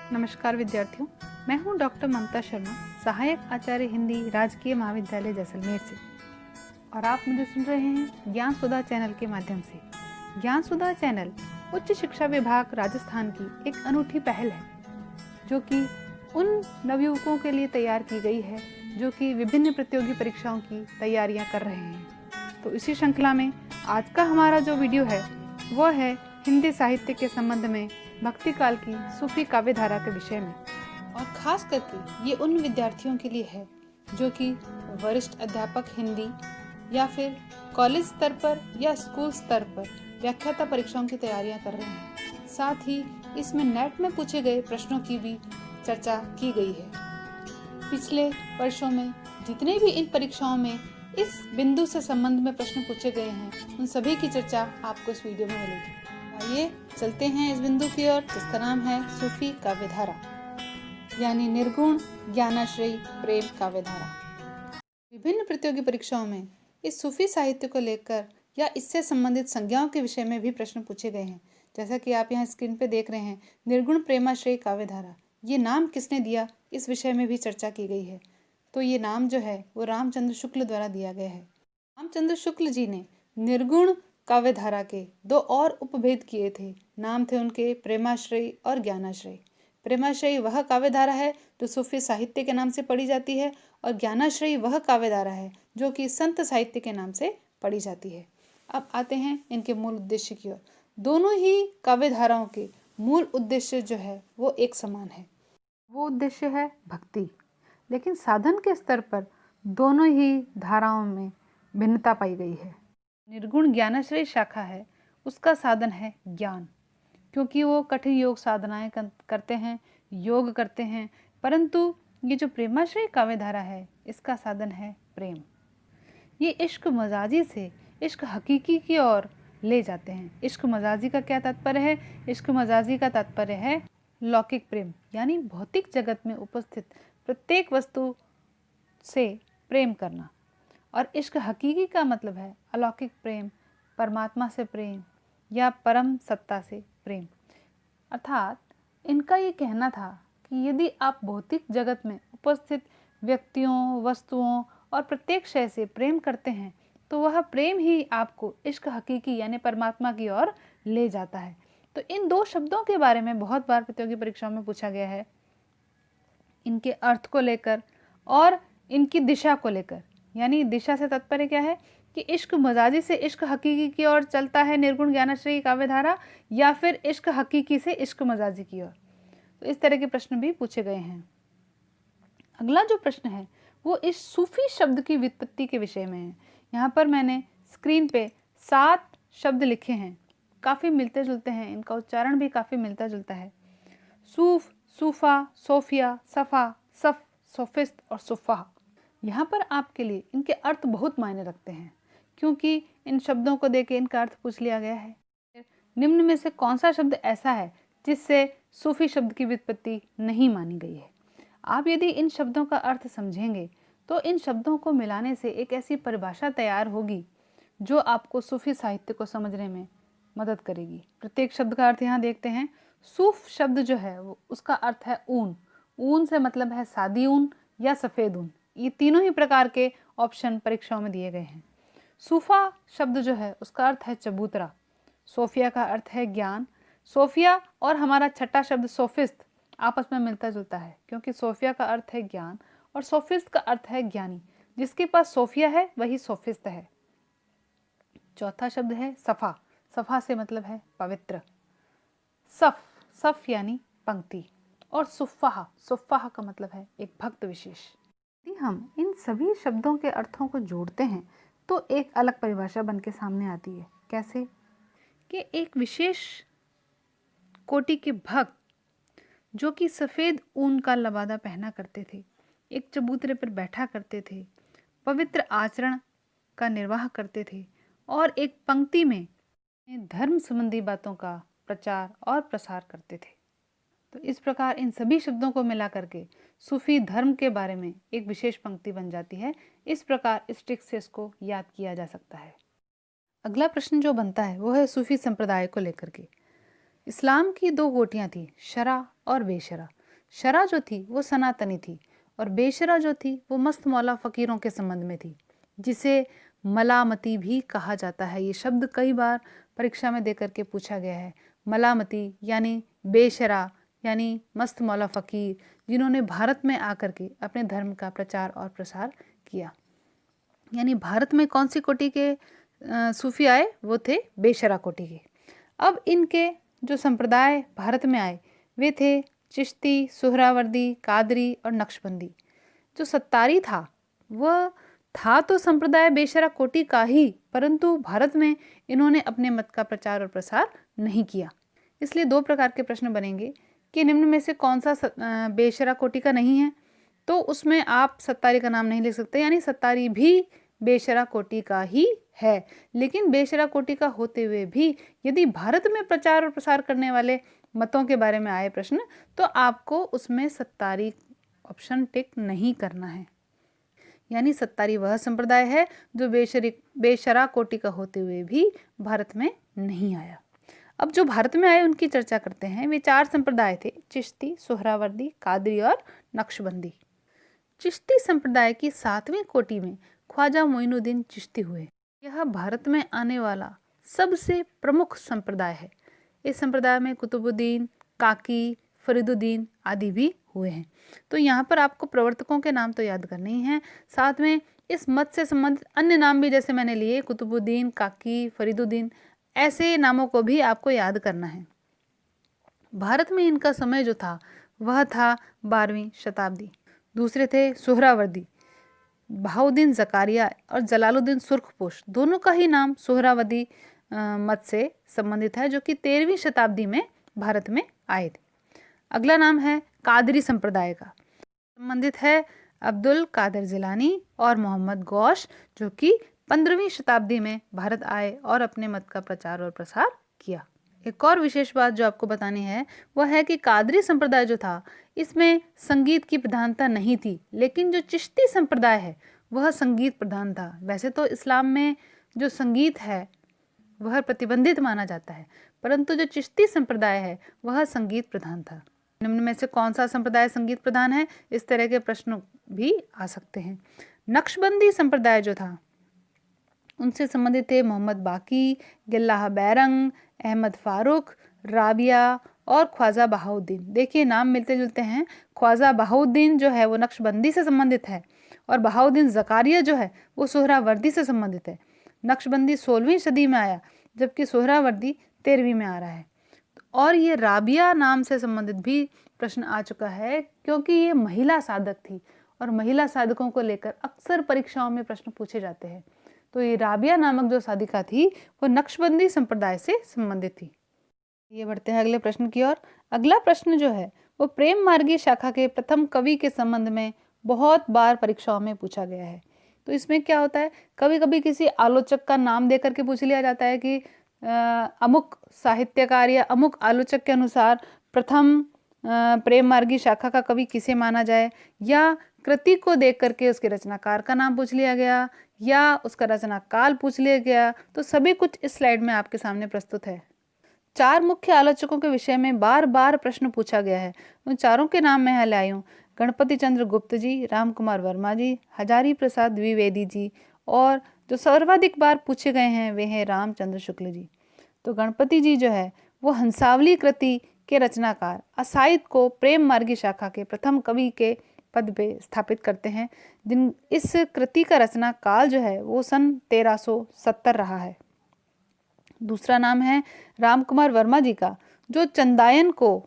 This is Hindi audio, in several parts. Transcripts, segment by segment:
नमस्कार विद्यार्थियों, मैं हूं डॉक्टर ममता शर्मा, सहायक आचार्य हिंदी, राजकीय महाविद्यालय जैसलमेर से। और आप मुझे सुन रहे हैं ज्ञान सुधा चैनल के माध्यम से। ज्ञान सुधा चैनल उच्च शिक्षा विभाग राजस्थान की एक अनूठी पहल है, जो कि उन नवयुवकों के लिए तैयार की गई है जो कि विभिन्न प्रतियोगी परीक्षाओं की तैयारियां कर रहे हैं। तो इसी श्रृंखला में आज का हमारा जो वीडियो है वह है हिंदी साहित्य के संबंध में भक्ति काल की सूफी काव्य धारा के विषय में, और खास करके ये उन विद्यार्थियों के लिए है जो कि वरिष्ठ अध्यापक हिंदी या फिर कॉलेज स्तर पर या स्कूल स्तर पर व्याख्याता परीक्षाओं की तैयारियां कर रहे हैं। साथ ही इसमें नेट में पूछे गए प्रश्नों की भी चर्चा की गई है। पिछले वर्षों में जितने भी इन परीक्षाओं में इस बिंदु से संबंध में प्रश्न पूछे गए हैं, उन सभी की चर्चा आपको इस वीडियो में मिलेगी। आइए चलते हैं इस बिंदु की ओर, जिसका नाम है सूफी काव्यधारा, यानी निर्गुण ज्ञानाश्रयी प्रेम काव्यधारा। विभिन्न प्रतियोगी परीक्षाओं में इस सूफी साहित्य को लेकर या इससे संबंधित संज्ञाओं के विषय में भी प्रश्न पूछे गए हैं। जैसा कि आप यहाँ स्क्रीन पे देख रहे हैं, निर्गुण प्रेमाश्रयी काव्यधारा, ये नाम किसने दिया, इस विषय में भी चर्चा की गई है। तो ये नाम जो है वो रामचंद्र शुक्ल द्वारा दिया गया है। रामचंद्र शुक्ल जी ने निर्गुण काव्यधारा के दो और उपभेद किए थे। नाम थे उनके प्रेमाश्रयी और ज्ञानाश्रयी। प्रेमाश्रयी वह काव्यधारा है जो सूफी साहित्य के नाम से पढ़ी जाती है, और ज्ञानाश्रयी वह काव्यधारा है जो कि संत साहित्य के नाम से पढ़ी जाती है। अब आते हैं इनके मूल उद्देश्य की ओर। दोनों ही काव्यधाराओं के मूल उद्देश्य जो है वो एक समान है, वो उद्देश्य है भक्ति। लेकिन साधन के स्तर पर दोनों ही धाराओं में भिन्नता पाई गई है। निर्गुण ज्ञानाश्रयी शाखा है, उसका साधन है ज्ञान, क्योंकि वो कठिन योग साधनाएं करते हैं, योग करते हैं। परंतु ये जो प्रेमाश्रयी काव्यधारा है, इसका साधन है प्रेम। ये इश्क मजाजी से इश्क हकीकी की ओर ले जाते हैं। इश्क मजाजी का क्या तात्पर्य है? इश्क मजाजी का तात्पर्य है लौकिक प्रेम, यानी भौतिक जगत में उपस्थित प्रत्येक वस्तु से प्रेम करना। और इश्क हकीकी का मतलब है अलौकिक प्रेम, परमात्मा से प्रेम या परम सत्ता से प्रेम। अर्थात इनका ये कहना था कि यदि आप भौतिक जगत में उपस्थित व्यक्तियों, वस्तुओं और प्रत्येक शय से प्रेम करते हैं, तो वह प्रेम ही आपको इश्क हकीकी यानी परमात्मा की ओर ले जाता है। तो इन दो शब्दों के बारे में बहुत बार प्रतियोगी परीक्षाओं में पूछा गया है, इनके अर्थ को लेकर और इनकी दिशा को लेकर। यानी दिशा से तात्पर्य क्या है कि इश्क मजाजी से इश्क हकीकी की ओर चलता है निर्गुण ज्ञानाश्रयी काव्यधारा, या फिर इश्क हकीकी से इश्क मजाजी की ओर। तो इस तरह के प्रश्न भी पूछे गए हैं। अगला जो प्रश्न है वो इस सूफी शब्द की व्युत्पत्ति के विषय में है। यहाँ पर मैंने स्क्रीन पे 7 शब्द लिखे हैं, काफ़ी मिलते जुलते हैं, इनका उच्चारण भी काफ़ी मिलता जुलता है। सूफ, सूफा, सोफिया, सफ़ा, सफ़, सोफिस्ट और सुफ़ा। यहाँ पर आपके लिए इनके अर्थ बहुत मायने रखते हैं, क्योंकि इन शब्दों को देके इनका अर्थ पूछ लिया गया है। निम्न में से कौन सा शब्द ऐसा है जिससे सूफी शब्द की व्युत्पत्ति नहीं मानी गई है? आप यदि इन शब्दों का अर्थ समझेंगे तो इन शब्दों को मिलाने से एक ऐसी परिभाषा तैयार होगी जो आपको सूफी साहित्य को समझने में मदद करेगी। प्रत्येक शब्द का अर्थ यहाँ देखते हैं। सूफ शब्द जो है वो उसका अर्थ है ऊन। ऊन से मतलब है सादी ऊन या सफ़ेद ऊन। ये तीनों ही प्रकार के ऑप्शन परीक्षाओं में दिए गए हैं। सूफा शब्द जो है उसका अर्थ है चबूतरा। सोफिया का अर्थ है ज्ञान। सोफिया और हमारा छठा शब्द सोफिस्ट आपस में मिलता जुलता है, क्योंकि सोफिया का अर्थ है ज्ञान और सोफिस्ट का अर्थ है ज्ञानी। जिसके पास सोफिया है वही सोफिस्ट है। चौथा शब्द है सफ़ा। सफ़ा से मतलब है पवित्र। सफ़, सफ़ यानी पंक्ति। और सुफ़्फ़ाह, सुफ़्फ़ाह का मतलब है एक भक्त विशेष। यदि हम इन सभी शब्दों के अर्थों को जोड़ते हैं तो एक अलग परिभाषा बन के सामने आती है। कैसे? कि एक विशेष कोटि के भक्त जो कि सफ़ेद ऊन का लबादा पहना करते थे, एक चबूतरे पर बैठा करते थे, पवित्र आचरण का निर्वाह करते थे और एक पंक्ति में धर्म संबंधी बातों का प्रचार और प्रसार करते थे। तो इस प्रकार इन सभी शब्दों को मिला करके सूफी धर्म के बारे में एक विशेष पंक्ति बन जाती है। इस प्रकार इस ट्रिक से इसको याद किया जा सकता है। अगला प्रश्न जो बनता है वो है सूफी संप्रदाय को लेकर के। इस्लाम की दो गोटियां थी, शरा और बेशरा। शरा जो थी वो सनातनी थी और बेशरा जो थी वो मस्त मौला फ़कीरों के संबंध में थी, जिसे मलामती भी कहा जाता है। ये शब्द कई बार परीक्षा में देकर के पूछा गया है। मलामती यानी बेशरा यानी मस्त मौला फ़कीर, जिन्होंने भारत में आकर के अपने धर्म का प्रचार और प्रसार किया। यानी भारत में कौन सी कोटि के सूफी आए? वो थे बेशरा कोटि के। अब इनके जो संप्रदाय भारत में आए वे थे चिश्ती, सुहरावर्दी, कादरी और नक्शबंदी। जो सत्तारी था वह था तो संप्रदाय बेशरा कोटि का ही, परंतु भारत में इन्होंने अपने मत का प्रचार और प्रसार नहीं किया। इसलिए दो प्रकार के प्रश्न बनेंगे कि निम्न में से कौन सा बेशरा कोटि का नहीं है, तो उसमें आप सत्तारी का नाम नहीं लिख सकते, यानी सत्तारी भी बेशरा कोटि का ही है। लेकिन बेशरा कोटि का होते हुए भी यदि भारत में प्रचार और प्रसार करने वाले मतों के बारे में आए प्रश्न, तो आपको उसमें सत्तारी ऑप्शन टिक नहीं करना है। यानी सत्तारी वह संप्रदाय है जो बेशरा कोटि का होते हुए भी भारत में नहीं आया। अब जो भारत में आए उनकी चर्चा करते हैं। वे चार संप्रदाय थे, चिश्ती, सोहरावर्दी, कादरी और नक्शबंदी। चिश्ती संप्रदाय की 7वीं कोटि में ख्वाजा मोइनुद्दीन चिश्ती हुए। यह भारत में आने वाला सबसे प्रमुख संप्रदाय है। इस संप्रदाय में कुतुबुद्दीन, काकी, फरीदुद्दीन आदि भी हुए हैं। तो यहाँ पर आपको प्रवर्तकों के नाम तो याद करने ही हैं, साथ में इस मत से संबंधित अन्य नाम भी जैसे मैंने लिए, कुतुबुद्दीन, काकी, फरीदुद्दीन, ऐसे नामों को भी आपको याद करना है। भारत में इनका समय जो था वह था 12वीं शताब्दी। दूसरे थे सोहरावर्दी, बहाउद्दीन ज़कारिया और जलालुद्दीन सुर्खपोश, दोनों का ही नाम सोहरावर्दी मत से संबंधित है, जो कि 13वीं शताब्दी में भारत में आए थे। अगला नाम है कादरी संप्रदाय का, संबंधित है अब्दुल कादिर जिलानी और मोहम्मद गौश, जो कि 15वीं शताब्दी में भारत आए और अपने मत का प्रचार और प्रसार किया। एक और विशेष बात जो आपको बतानी है वह है कि कादरी संप्रदाय जो था इसमें संगीत की प्रधानता नहीं थी, लेकिन जो चिश्ती संप्रदाय है वह संगीत प्रधान था। वैसे तो इस्लाम में जो संगीत है वह प्रतिबंधित माना जाता है, परंतु जो चिश्ती संप्रदाय है वह संगीत प्रधान था। निम्न में से कौन सा संप्रदाय संगीत प्रधान है? इस तरह के प्रश्न भी आ सकते हैं। नक्शबंदी संप्रदाय जो था उनसे संबंधित थे मोहम्मद बाकी, गिल्लाह बैरंग, अहमद फारूक, राबिया और ख्वाजा बहाउद्दीन। देखिए नाम मिलते जुलते हैं। ख्वाजा बहाउद्दीन जो है वो नक्शबंदी से संबंधित है और बहाउद्दीन ज़कारिया जो है वो सोहरावर्दी से संबंधित है। नक्शबंदी 16वीं सदी में आया, जबकि सोहरावर्दी 13वीं में आ रहा है। और ये राबिया नाम से संबंधित भी प्रश्न आ चुका है, क्योंकि ये महिला साधक थी और महिला साधकों को लेकर अक्सर परीक्षाओं में प्रश्न पूछे जाते हैं। तो ये राबिया नामक जो साधिका थी वो नक्शबंदी संप्रदाय से संबंधित थी। ये बढ़ते हैं अगले प्रश्न की ओर। अगला प्रश्न जो है वो प्रेम मार्गी शाखा के प्रथम कवि के संबंध में बहुत बार परीक्षाओं में पूछा गया है। तो इसमें क्या होता है, कभी कभी किसी आलोचक का नाम दे करके पूछ लिया जाता है कि अमुक साहित्यकार या अमुक आलोचक के अनुसार प्रथम प्रेम मार्गी शाखा का कवि किसे माना जाए, या कृति को देख करके उसके रचनाकार का नाम पूछ लिया गया या उसका रचना काल पूछ लिया गया। तो सभी कुछ इस स्लाइड में आपके सामने प्रस्तुत है। 4 मुख्य आलोचकों के विषय में बार बार प्रश्न पूछा गया है। उन चारों के नाम मैं यहाँ लाई हूँ। गणपति चंद्र गुप्त जी, राम कुमार वर्मा जी, हजारी प्रसाद द्विवेदी जी, और जो सर्वाधिक बार पूछे गए हैं वे हैं रामचंद्र शुक्ल जी। तो गणपति जी जो है वो हंसावली कृति के रचनाकार, असाइद को प्रेम मार्गी शाखा के प्रथम कवि के पद पे स्थापित करते हैं, जिन इस कृति का रचना काल जो है वो सन 1370 रहा है। दूसरा नाम है राम कुमार वर्मा जी का, जो चंदायन को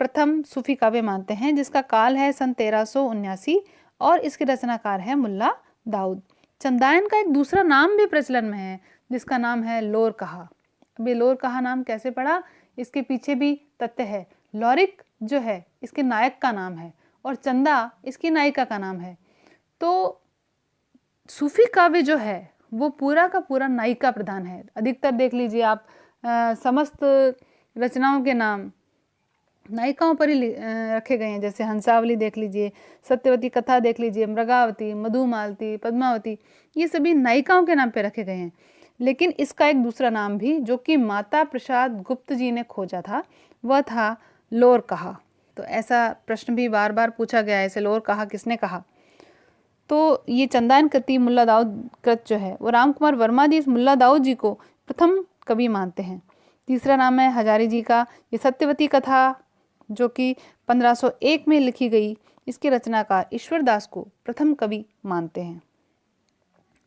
प्रथम सूफी काव्य मानते हैं, जिसका काल है सन 1379 और इसके रचनाकार है मुल्ला दाऊद। चंदायन का एक दूसरा नाम भी प्रचलन में है जिसका नाम है लोर कहा। अब ये लोर कहा नाम कैसे पड़ा, इसके पीछे भी तथ्य है। लौरिक जो है इसके नायक का नाम है और चंदा इसकी नायिका का नाम है। तो सूफी काव्य जो है वो पूरा का पूरा नायिका प्रधान है। अधिकतर देख लीजिए आप समस्त रचनाओं के नाम नायिकाओं पर ही रखे गए हैं। जैसे हंसावली देख लीजिए, सत्यवती कथा देख लीजिए, मृगावती, मधुमालती, पद्मावती, ये सभी नायिकाओं के नाम पे रखे गए हैं। लेकिन इसका एक दूसरा नाम भी जो कि माता प्रसाद गुप्त जी ने खोजा था वह था लोर कहा। तो ऐसा प्रश्न भी बार बार पूछा गया है, इसे लोर कहा किसने कहा। तो ये चंदान कृति मुल्ला दाऊद कृत जो है वो राम कुमार वर्मा जी इस मुल्ला दाऊद जी को प्रथम कवि मानते हैं। तीसरा नाम है हजारी जी का, ये सत्यवती कथा जो कि 1501 में लिखी गई, इसके रचनाकार ईश्वर दास को प्रथम कवि मानते हैं।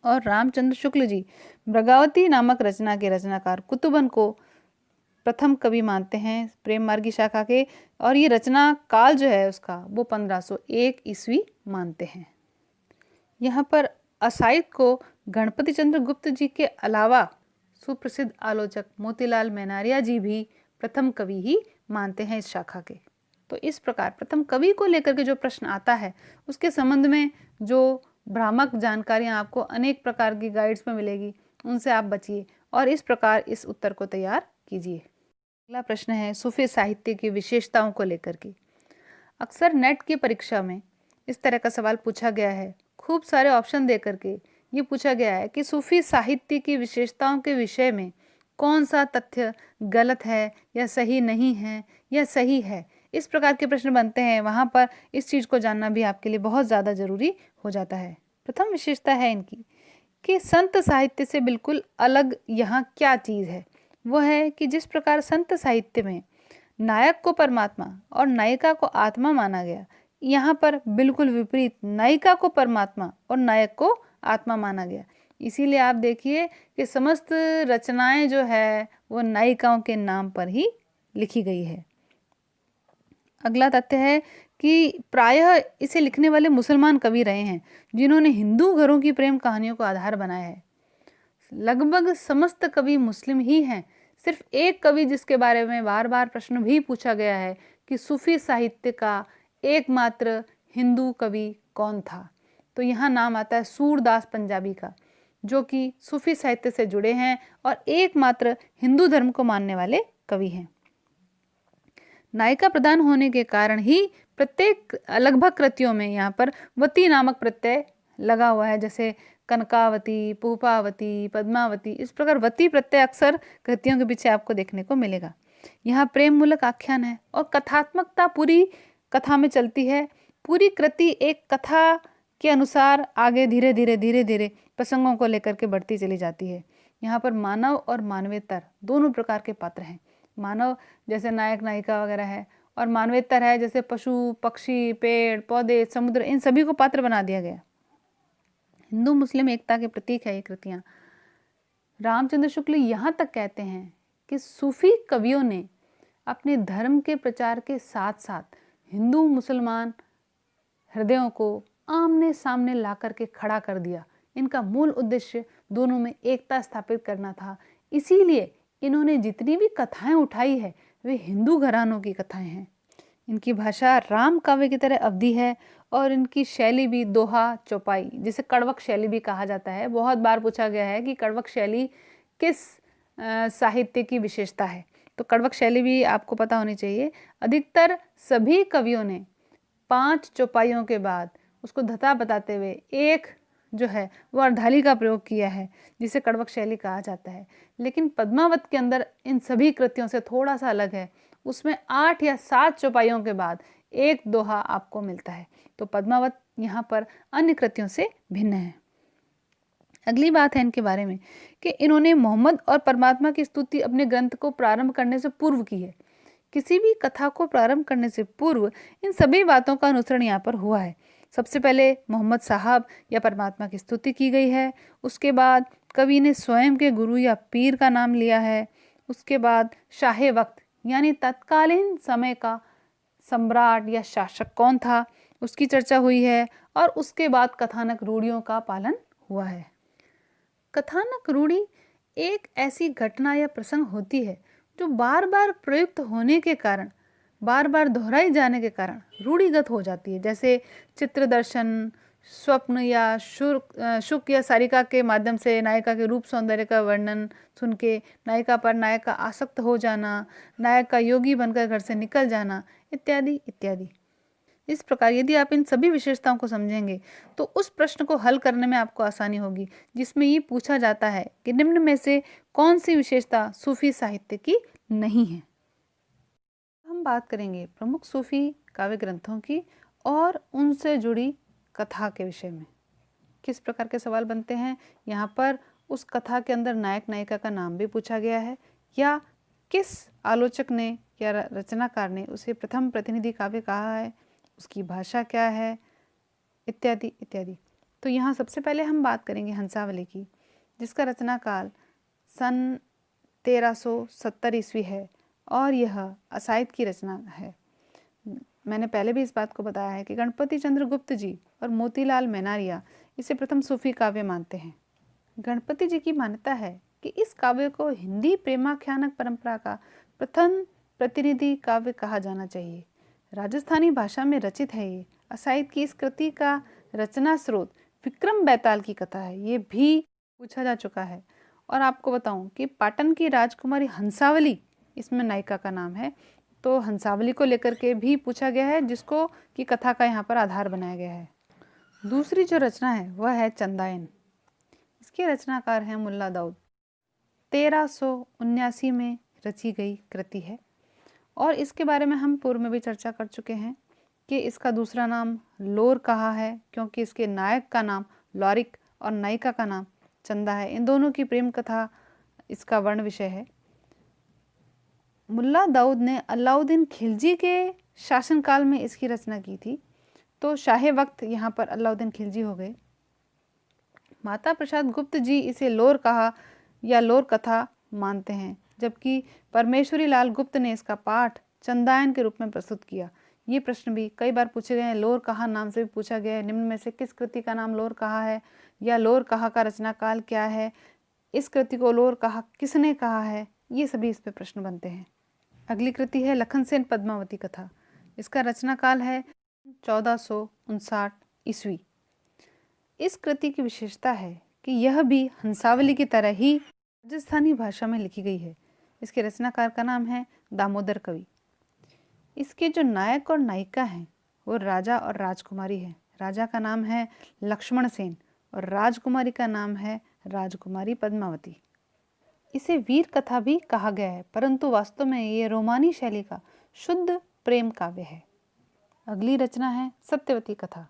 और रामचंद्र शुक्ल जी मृगावती नामक रचना के रचनाकार कुतुबन को प्रथम कवि मानते हैं प्रेम मार्गी शाखा के, और ये रचना काल जो है उसका वो 1501 ईस्वी मानते हैं। यहाँ पर असाइद को गणपति चंद्र गुप्त जी के अलावा सुप्रसिद्ध आलोचक मोतीलाल मेनारिया जी भी प्रथम कवि ही मानते हैं इस शाखा के। तो इस प्रकार प्रथम कवि को लेकर के जो प्रश्न आता है उसके संबंध में जो भ्रामक जानकारियाँ आपको अनेक प्रकार की गाइड्स में मिलेगी, उनसे आप बचिए और इस प्रकार इस उत्तर को तैयार कीजिए। अगला प्रश्न है सूफी साहित्य की विशेषताओं को लेकर के। अक्सर नेट की परीक्षा में इस तरह का सवाल पूछा गया है, खूब सारे ऑप्शन दे करके ये पूछा गया है कि सूफी साहित्य की विशेषताओं के विषय में कौन सा तथ्य गलत है या सही नहीं है या सही है, इस प्रकार के प्रश्न बनते हैं। वहाँ पर इस चीज़ को जानना भी आपके लिए बहुत ज़्यादा ज़रूरी हो जाता है। प्रथम विशेषता है इनकी कि संत साहित्य से बिल्कुल अलग यहाँ क्या चीज़ है, वो है कि जिस प्रकार संत साहित्य में नायक को परमात्मा और नायिका को आत्मा माना गया, यहाँ पर बिल्कुल विपरीत नायिका को परमात्मा और नायक को आत्मा माना गया। इसीलिए आप देखिए कि समस्त रचनाएं जो है वो नायिकाओं के नाम पर ही लिखी गई है। अगला तथ्य है कि प्रायः इसे लिखने वाले मुसलमान कवि रहे हैं जिन्होंने हिंदू घरों की प्रेम कहानियों को आधार बनाया है। लगभग समस्त कवि मुस्लिम ही हैं। सिर्फ एक कवि जिसके बारे में बार बार प्रश्न भी पूछा गया है कि सूफी साहित्य का एकमात्र हिंदू कवि कौन था, तो यहाँ नाम आता है सूरदास पंजाबी का, जो कि सूफी साहित्य से जुड़े हैं और एकमात्र हिंदू धर्म को मानने वाले कवि हैं। नायिका प्रधान होने के कारण ही प्रत्येक लगभग कृतियों में यहाँ पर वती नामक प्रत्यय लगा हुआ है, जैसे कनकावती, पुष्पावती, पद्मावती, इस प्रकार वती प्रत्यय अक्सर कृतियों के पीछे आपको देखने को मिलेगा। यहाँ प्रेम मूलक आख्यान है और कथात्मकता पूरी कथा में चलती है। पूरी कृति एक कथा के अनुसार आगे धीरे धीरे प्रसंगों को लेकर के बढ़ती चली जाती है। यहाँ पर मानव और मानवेतर दोनों प्रकार के पात्र हैं। मानव जैसे नायक नायिका वगैरह है, और मानवेतर है जैसे पशु पक्षी पेड़ पौधे समुद्र, इन सभी को पात्र बना दिया गया। हिंदू मुस्लिम एकता के प्रतीक है ये कृतियाँ। रामचंद्र शुक्ल यहाँ तक कहते हैं कि सूफी कवियों ने अपने धर्म के प्रचार के साथ साथ हिंदू मुसलमान हृदयों को आमने सामने ला करके खड़ा कर दिया। इनका मूल उद्देश्य दोनों में एकता स्थापित करना था। इसीलिए इन्होंने जितनी भी कथाएं उठाई है वे हिंदू घरानों की कथाएं हैं। इनकी भाषा राम काव्य की तरह अवधी है और इनकी शैली भी दोहा चौपाई, जिसे कड़वक शैली भी कहा जाता है। बहुत बार पूछा गया है कि कड़वक शैली किस साहित्य की विशेषता है, तो कड़वक शैली भी आपको पता होनी चाहिए। अधिकतर सभी कवियों ने 5 चौपाइयों के बाद उसको धता बताते हुए एक जो है वो अर्धाली का प्रयोग किया है, जिसे कड़वक शैली कहा जाता है। लेकिन पद्मावत के अंदर इन सभी कृतियों से थोड़ा सा अलग है, उसमें 8 या 7 चौपाइयों के बाद एक दोहा आपको मिलता है। तो पद्मावत यहाँ पर अन्य कृतियों से भिन्न है। अगली बात है इनके बारे में कि इन्होंने मोहम्मद और परमात्मा की स्तुति अपने ग्रंथ को प्रारंभ करने से पूर्व की है। किसी भी कथा को प्रारंभ करने से पूर्व इन सभी बातों का अनुसरण यहाँ पर हुआ है। सबसे पहले मोहम्मद साहब या परमात्मा की स्तुति की गई है, उसके बाद कवि ने स्वयं के गुरु या पीर का नाम लिया है, उसके बाद शाहे वक्त यानी तत्कालीन समय का सम्राट या शासक कौन था उसकी चर्चा हुई है, और उसके बाद कथानक रूढ़ियों का पालन हुआ है। कथानक रूढ़ी एक ऐसी घटना या प्रसंग होती है जो बार बार प्रयुक्त होने के कारण, बार बार दोहराई जाने के कारण रूढ़िगत हो जाती है। जैसे चित्र दर्शन, स्वप्न या शुक या सारिका के माध्यम से नायिका के रूप सौंदर्य का वर्णन सुन के नायिका पर नायक का आसक्त हो जाना, नायक का योगी बनकर घर से निकल जाना, इत्यादि इत्यादि। इस प्रकार यदि आप इन सभी विशेषताओं को समझेंगे तो उस प्रश्न को हल करने में आपको आसानी होगी, जिसमें ये पूछा जाता है कि निम्न में से कौन सी विशेषता सूफी साहित्य की नहीं है। हम बात करेंगे प्रमुख सूफी काव्य ग्रंथों की और उनसे जुड़ी कथा के विषय में। किस प्रकार के सवाल बनते हैं, यहाँ पर उस कथा के अंदर नायक नायिका का नाम भी पूछा गया है, या किस आलोचक ने या रचनाकार ने उसे प्रथम प्रतिनिधि काव्य कहा है, उसकी भाषा क्या है, इत्यादि इत्यादि। तो यहाँ सबसे पहले हम बात करेंगे हंसावली की, जिसका रचना काल सन 1370 ईस्वी है और यह असाइद की रचना है। मैंने पहले भी इस बात को बताया है कि गणपति चंद्र गुप्त जी और मोतीलाल मेनारिया इसे प्रथम सूफी काव्य मानते हैं। गणपति जी की मान्यता है कि इस काव्य को हिंदी प्रेमाख्यानक परंपरा का प्रथम प्रतिनिधि काव्य कहा जाना चाहिए। राजस्थानी भाषा में रचित है ये। असाइद की इस कृति का रचना स्रोत विक्रम बैताल की कथा है, ये भी पूछा जा चुका है। और आपको बताऊं कि पाटन की राजकुमारी हंसावली इसमें नायिका का नाम है, तो हंसावली को लेकर के भी पूछा गया है, जिसको की कथा का यहाँ पर आधार बनाया गया है। दूसरी जो रचना है वह है चंदायन। इसके रचनाकार हैं मुल्ला दाऊद। 1379 में रची गई कृति है और इसके बारे में हम पूर्व में भी चर्चा कर चुके हैं कि इसका दूसरा नाम लोर कहा है, क्योंकि इसके नायक का नाम लॉरिक और नायिका का नाम चंदा है। इन दोनों की प्रेम कथा इसका वर्ण विषय है। मुल्ला दाऊद ने अलाउद्दीन खिलजी के शासनकाल में इसकी रचना की थी, तो शाहे वक्त यहाँ पर अलाउद्दीन खिलजी हो गए। माता प्रसाद गुप्त जी इसे लोर कहा या लोर कथा मानते हैं, जबकि परमेश्वरी लाल गुप्त ने इसका पाठ चंदायन के रूप में प्रस्तुत किया। ये प्रश्न भी कई बार पूछे गए हैं, लोर कहा नाम से भी पूछा गया है। निम्न में से किस कृति का नाम लोर कहा है, या लोर कहा का रचना काल क्या है, इस कृति को लोर कहा किसने कहा है, ये सभी इस पे प्रश्न बनते हैं। अगली कृति है लखन सेन पद्मावती कथा। इसका रचना काल है 1459 ईस्वी। इस कृति की विशेषता है कि यह भी हंसावली की तरह ही राजस्थानी भाषा में लिखी गई है। इसके रचनाकार का नाम है दामोदर कवि। इसके जो नायक और नायिका हैं वो राजा और राजकुमारी है। राजा का नाम है लक्ष्मण सेन और राजकुमारी का नाम है राजकुमारी पद्मावती। इसे वीर कथा भी कहा गया है, परंतु वास्तव में ये रोमानी शैली का शुद्ध प्रेम काव्य है। अगली रचना है सत्यवती कथा।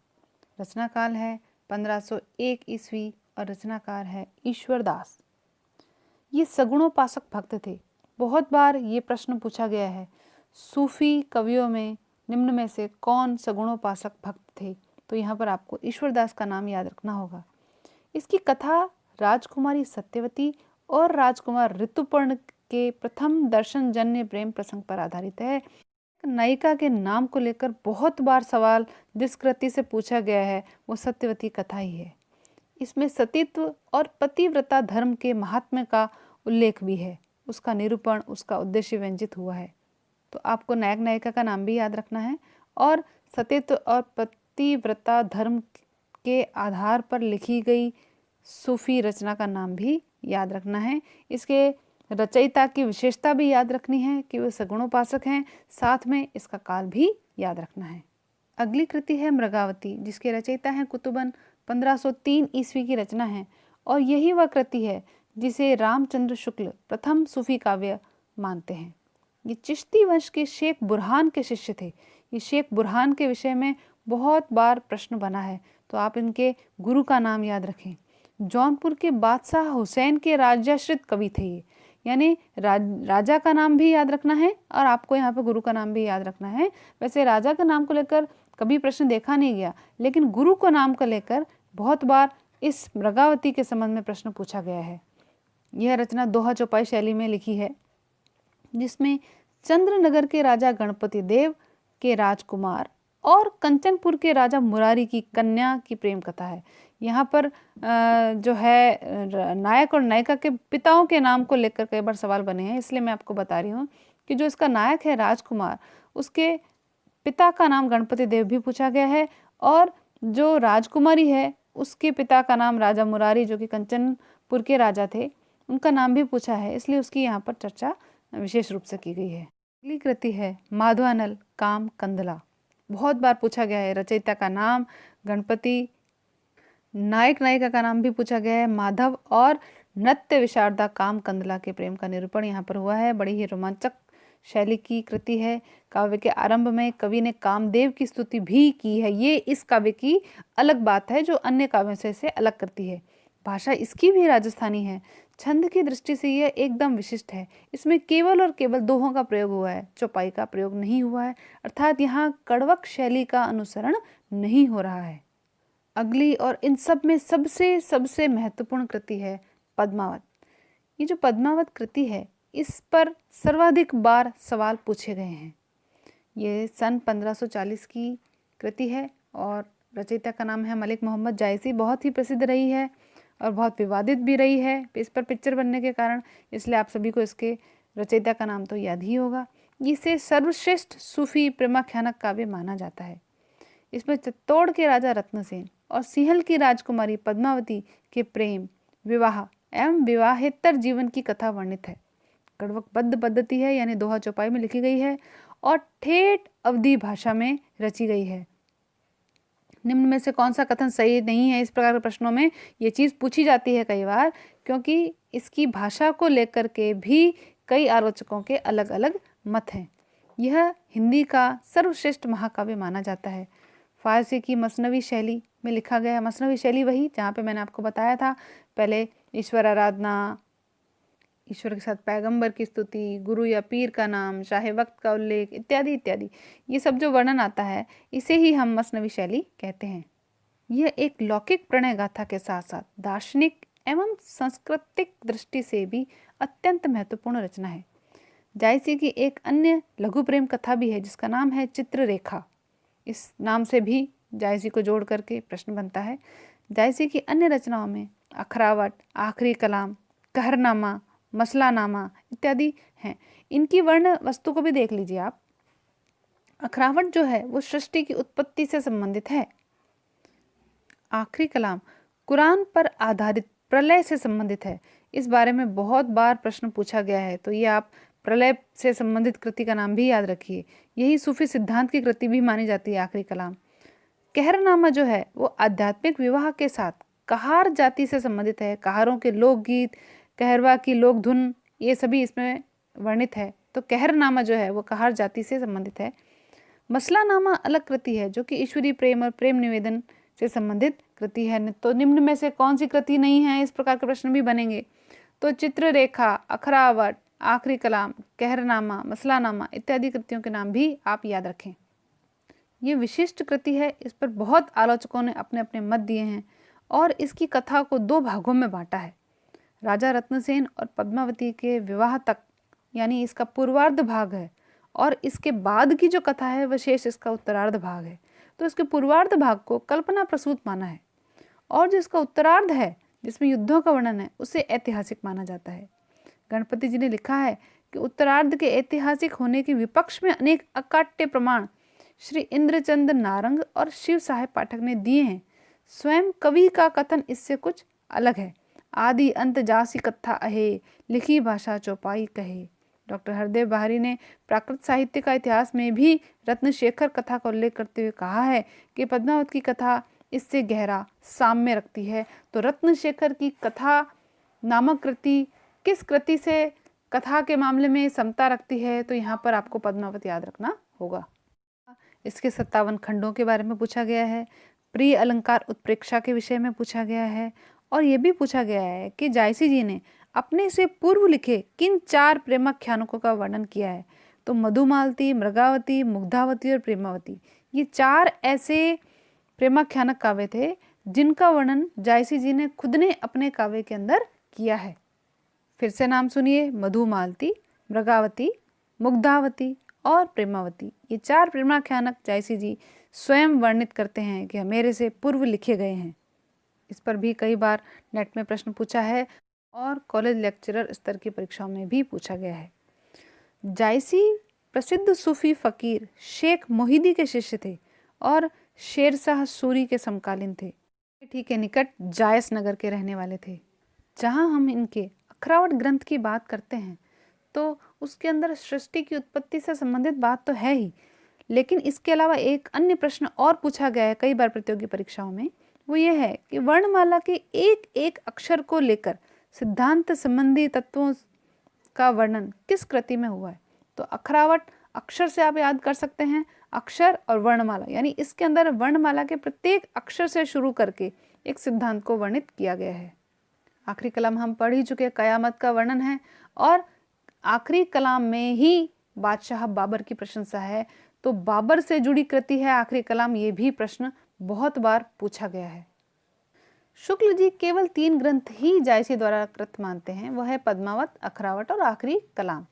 रचना काल है 1501 ईस्वी और रचनाकार है ईश्वरदास। ये सगुणोपासक भक्त थे। बहुत बार ये प्रश्न पूछा गया है, सूफी कवियों में निम्न में से कौन सगुणोपासक भक्त थे, तो यहाँ पर आपको ईश्वरदास का नाम याद रखना होगा। इसकी कथा राजकुमारी सत्यवती और राजकुमार ऋतुपर्ण के प्रथम दर्शन जन्य प्रेम प्रसंग पर आधारित है। नायिका के नाम को लेकर बहुत बार सवाल जिस कृति से पूछा गया है वो सत्यवती कथा ही है। इसमें सतीत्व और पतिव्रता धर्म के महात्म्य का उल्लेख भी है। उसका निरूपण, उसका उद्देश्य व्यंजित हुआ है। तो आपको नायक नायिका का नाम भी याद रखना है और सतीत्व और पतिव्रता धर्म के आधार पर लिखी गई सूफी रचना का नाम भी याद रखना है। इसके रचयिता की विशेषता भी याद रखनी है कि वे सगुणोपासक हैं, साथ में इसका काल भी याद रखना है। अगली कृति है मृगावती, जिसके रचयिता हैं कुतुबन। 1503 ईस्वी की रचना है और यही वह कृति है जिसे रामचंद्र शुक्ल प्रथम सूफी काव्य मानते हैं। ये चिश्ती वंश के शेख बुरहान के शिष्य थे। ये शेख बुरहान के विषय में बहुत बार प्रश्न बना है, तो आप इनके गुरु का नाम याद रखें। जौनपुर के बादशाह हुसैन के राज्याश्रित कवि थे ये, यानी राजा का नाम भी याद रखना है और आपको यहाँ पे गुरु का नाम भी याद रखना है। वैसे राजा का नाम को लेकर कभी प्रश्न देखा नहीं गया, लेकिन गुरु को नाम को लेकर बहुत बार इस मृगावती के संबंध में प्रश्न पूछा गया है। यह रचना दोहा चौपाई शैली में लिखी है, जिसमें चंद्रनगर के राजा गणपति देव के राजकुमार और कंचनपुर के राजा मुरारी की कन्या की प्रेम कथा है। यहाँ पर जो है नायक और नायिका के पिताओं के नाम को लेकर कई बार सवाल बने हैं, इसलिए मैं आपको बता रही हूँ कि जो इसका नायक है राजकुमार, उसके पिता का नाम गणपति देव भी पूछा गया है और जो राजकुमारी है उसके पिता का नाम राजा मुरारी, जो कि कंचनपुर के राजा थे, उनका नाम भी पूछा है, इसलिए उसकी यहाँ पर चर्चा विशेष रूप से की गई है। अगली कृति है माधवानल काम कंदला। बहुत बार पूछा गया है। रचयिता का नाम, गणपति, नायक नायिका का नाम भी पूछा गया है, माधव, और नृत्य विशारदा काम कंदला के प्रेम का निरूपण यहाँ पर हुआ है। बड़ी ही रोमांचक शैली की कृति है। काव्य के आरंभ में कवि ने कामदेव की स्तुति भी की है। ये इस काव्य की अलग बात है जो अन्य काव्यों से इसे अलग करती है। भाषा इसकी भी राजस्थानी है। छंद की दृष्टि से यह एकदम विशिष्ट है। इसमें केवल और केवल दोहों का प्रयोग हुआ है, चौपाई का प्रयोग नहीं हुआ है, अर्थात यहाँ कड़वक शैली का अनुसरण नहीं हो रहा है। अगली और इन सब में सबसे सबसे महत्वपूर्ण कृति है पद्मावत। ये जो पद्मावत कृति है, इस पर सर्वाधिक बार सवाल पूछे गए हैं। ये सन 1540 की कृति है और रचयिता का नाम है मलिक मोहम्मद जायसी। बहुत ही प्रसिद्ध रही है और बहुत विवादित भी रही है इस पर पिक्चर बनने के कारण, इसलिए आप सभी को इसके रचयिता का नाम तो याद ही होगा। इसे सर्वश्रेष्ठ सूफी प्रेमाख्यानक काव्य माना जाता है। इसमें चित्तौड़ के राजा रत्नसेन और सिंहल की राजकुमारी पद्मावती के प्रेम, विवाह एवं विवाहेतर जीवन की कथा वर्णित है। कड़वकबद्ध पद्धति है, यानी दोहा चौपाई में लिखी गई है और ठेठ अवधी भाषा में रची गई है। निम्न में से कौन सा कथन सही नहीं है, इस प्रकार के प्रश्नों में ये चीज़ पूछी जाती है कई बार, क्योंकि इसकी भाषा को लेकर के भी कई आलोचकों के अलग अलग मत हैं। यह हिंदी का सर्वश्रेष्ठ महाकाव्य माना जाता है। फारसी की मसनवी शैली में लिखा गया। मसनवी शैली वही जहाँ पे मैंने आपको बताया था पहले, ईश्वर आराधना, ईश्वर के साथ पैगंबर की स्तुति, गुरु या पीर का नाम, शाहे वक्त का उल्लेख इत्यादि इत्यादि, ये सब जो वर्णन आता है इसे ही हम मसनवी शैली कहते हैं। यह एक लौकिक प्रणय गाथा के साथ साथ दार्शनिक एवं सांस्कृतिक दृष्टि से भी अत्यंत महत्वपूर्ण रचना है। जायसी की एक अन्य लघु प्रेम कथा भी है जिसका नाम है चित्ररेखा। इस नाम से भी जायसी को जोड़ करके प्रश्न बनता है। जायसी की अन्य रचनाओं में अखरावट, आखिरी कलाम, कहरनामा, मसलानामा इत्यादि हैं। इनकी वर्ण वस्तु को भी देख लीजिए आप। अखरावट जो है वो सृष्टि की उत्पत्ति से संबंधित है। आखिरी कलाम कुरान पर आधारित प्रलय से संबंधित है। इस बारे में बहुत बार प्रश्न पूछा गया है, तो ये आप प्रलय से संबंधित कृति का नाम भी याद रखिए। यही सूफी सिद्धांत की कृति भी मानी जाती है आखिरी कलाम। कहरनामा जो है वो आध्यात्मिक विवाह के साथ कहार जाति से संबंधित है। कहारों के लोकगीत, कहरवा की लोक धुन, ये सभी इसमें वर्णित है। तो कहरनामा जो है वो कहार जाति से संबंधित है। मसलानामा अलग कृति है जो कि ईश्वरीय प्रेम और प्रेम निवेदन से संबंधित कृति है। तो निम्न में से कौन सी कृति नहीं है, इस प्रकार के प्रश्न भी बनेंगे। तो चित्ररेखा, अखरावट, आखिरी कलाम, कहरनामा, मसलानामा इत्यादि कृतियों के नाम भी आप याद रखें। ये विशिष्ट कृति है, इस पर बहुत आलोचकों ने अपने अपने मत दिए हैं और इसकी कथा को दो भागों में बांटा है। राजा रत्नसेन और पद्मावती के विवाह तक, यानी इसका पूर्वार्ध भाग है, और इसके बाद की जो कथा है वह शेष इसका उत्तरार्ध भाग है। तो इसके पूर्वार्ध भाग को कल्पना प्रसूत माना है और जो इसका उत्तरार्ध है जिसमें युद्धों का वर्णन है उसे ऐतिहासिक माना जाता है। गणपति जी ने लिखा है कि उत्तरार्ध के ऐतिहासिक होने के विपक्ष में अनेक अकाट्य प्रमाण श्री इंद्रचंद नारंग और शिव साहेब पाठक ने दिए हैं। स्वयं कवि का कथन इससे कुछ अलग है। आदि अंत जासी कथा अहे, लिखी भाषा चौपाई कहे। डॉक्टर हरदेव बाहरी ने प्राकृत साहित्य का इतिहास में भी रत्नशेखर कथा का उल्लेख करते हुए कहा है कि पद्मावत की कथा इससे गहरा साम्य रखती है। तो रत्नशेखर की कथा नामक कृति किस कृति से कथा के मामले में समता रखती है, तो यहाँ पर आपको पद्मावत याद रखना होगा। इसके 57 खंडों के बारे में पूछा गया है। प्रिय अलंकार उत्प्रेक्षा के विषय में पूछा गया है और ये भी पूछा गया है कि जायसी जी ने अपने से पूर्व लिखे किन 4 प्रेमाख्यानकों का वर्णन किया है। तो मधुमालती, मृगावती, मुग्धावती और प्रेमावती, ये 4 ऐसे प्रेमाख्यानक काव्य थे जिनका वर्णन जायसी जी ने खुद ने अपने काव्य के अंदर किया है। फिर से नाम सुनिए, मधुमालती, मृगावती, मुग्धावती और प्रेमावती, ये 4 प्रेमाख्यानक जायसी जी स्वयं वर्णित करते हैं कि मेरे से पूर्व लिखे गए हैं। इस पर भी कई बार नेट में प्रश्न पूछा है और कॉलेज लेक्चरर स्तर की परीक्षाओं में भी पूछा गया है। जायसी प्रसिद्ध सूफी फकीर शेख मोहिदी के शिष्य थे और शेरशाह सूरी के समकालीन थे। ठीक के निकट जायस नगर के रहने वाले थे। जहां हम इनके अखरावट ग्रंथ की बात करते हैं तो उसके अंदर सृष्टि की उत्पत्ति से संबंधित बात तो है ही, लेकिन इसके अलावा एक अन्य प्रश्न और पूछा गया है कई बार प्रतियोगी परीक्षाओं में, वो ये है कि वर्णमाला के एक एक अक्षर को लेकर सिद्धांत संबंधी तत्वों का वर्णन किस कृति में हुआ है। तो अक्षरावट, अक्षर से आप याद कर सकते हैं, अक्षर और वर्णमाला, यानी इसके अंदर वर्णमाला के प्रत्येक अक्षर से शुरू करके एक सिद्धांत को वर्णित किया गया है। आखिरी कलाम हम पढ़ ही चुके, कयामत का वर्णन है, और आखिरी कलाम में ही बादशाह बाबर की प्रशंसा है। तो बाबर से जुड़ी कृति है आखिरी कलाम, ये भी प्रश्न बहुत बार पूछा गया है। शुक्ल जी केवल 3 ग्रंथ ही जायसी द्वारा कृत मानते हैं, वह है पद्मावत, अखरावट और आखिरी कलाम।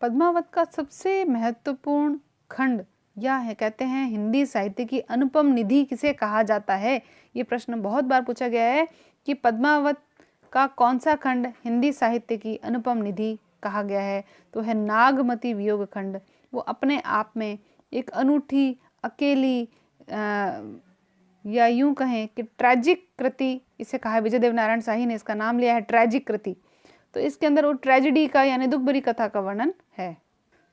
पद्मावत का सबसे महत्वपूर्ण खंड यह है, कहते हैं हिंदी साहित्य की अनुपम निधि किसे कहा जाता है। ये प्रश्न बहुत बार पूछा गया है कि पद्मावत का कौन सा खंड हिंदी साहित्य की अनुपम निधि कहा गया है। तो है नागमती वियोग खंड। वो अपने आप में एक अनूठी, अकेली या यूं कहें कि ट्रेजिक कृति इसे कहा है। विजय देव नारायण शाही ने इसका नाम लिया है ट्रेजिक कृति। तो इसके अंदर वो ट्रेजेडी का यानी दुख भरी कथा का वर्णन है।